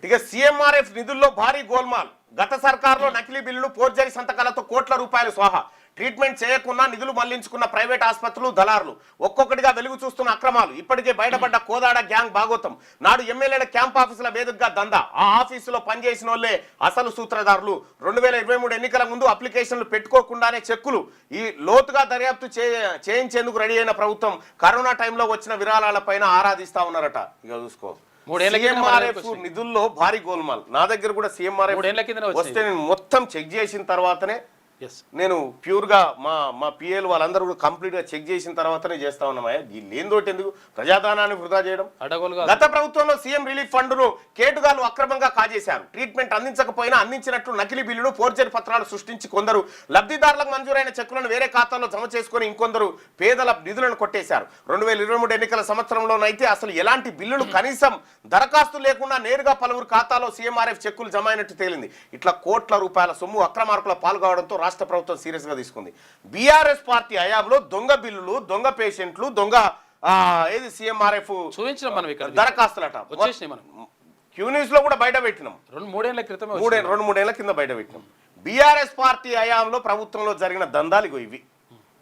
ఇక సీఎంఆర్ఎఫ్ నిధుల్లో భారీ గోల్మాల్. గత సర్కారులో నకిలీ బిల్లులు, ఫోర్జరీ సంతకాలతో కోట్ల రూపాయలు స్వాహా. ట్రీట్మెంట్ చేయకుండా నిధులు మళ్లించుకున్న ప్రైవేట్ ఆసుపత్రులు, దళారులు. ఒక్కొక్కటిగా వెలుగు చూస్తున్న అక్రమాలు. ఇప్పటికే బయటపడ్డ కోదాడ గ్యాంగ్ భాగోతం. నాడు ఎమ్మెల్యేల క్యాంప్ ఆఫీసుల వేదికగా దందా. ఆ ఆఫీసులో పనిచేసిన వాళ్ళే అసలు సూత్రధారులు. 2023 ఎన్నికల ముందు అప్లికేషన్లు పెట్టుకోకుండానే చెక్కులు. ఈ లోతుగా దర్యాప్తు చేయించేందుకు రెడీ అయిన ప్రభుత్వం కరోనా టైంలో వచ్చిన విరాళాలపైన ఆరాధిస్తా ఉన్నారట. ఇక చూసుకో, సీఎంఆర్ఎఫ్ నిధుల్లో భారీ గోల్మాల్. నా దగ్గర కూడా సీఎంఆర్ఎఫ్ వస్తే నేను మొత్తం చెక్ చేసిన తర్వాతనే, నేను ప్యూర్ గా మా పిఎల్ వాళ్ళందరూ కూడా కంప్లీట్ గా చెక్ చేసిన తర్వాతనే చేస్తా ఉన్నామయ్యా. లేనితోటి ఎందుకు ప్రజాధనాన్ని వృధా చేయడం? గత ప్రభుత్వంలో సీఎం రిలీఫ్ ఫండ్ ను కేటుగాలు అక్రమంగా కాజేశారు. ట్రీట్మెంట్ అందించకపోయినా అందించినట్లు నకిలీ బిల్లులు, ఫోర్జరీ పత్రాలు సృష్టించి కొందరు లబ్ధిదారులకు మంజూరైన చెక్కులను వేరే ఖాతాలో జమ చేసుకుని ఇంకొందరు పేదల నిధులను కొట్టేశారు. 2023 ఎన్నికల సంవత్సరంలోనైతే అసలు ఎలాంటి బిల్లులు కనీసం దరఖాస్తు లేకుండా నేరుగా పలువురు ఖాతాలో సీఎంఆర్ఎఫ్ చెక్కులు జమ అయినట్టు తేలింది. ఇట్లా కోట్ల రూపాయల సొమ్ము అక్రమార్కుల పాల్గొవడంతో రాష్ట్ర ప్రభుత్వం సీరియస్ గా తీసుకుంది. బీఆర్ఎస్ పార్టీ హయాంలో దొంగ బిల్లులు, దొంగ పేషెంట్లు, దొంగ ఏది సీఎంఆర్ఎఫ్ దరఖాస్తులట క్యూ న్యూస్ లో కూడా బయట పెట్టినాం. 2-3 ఏళ్ల కింద బయట పెట్టినాం. బీఆర్ఎస్ పార్టీ హయాంలో ప్రభుత్వంలో జరిగిన దందాలు ఇవి.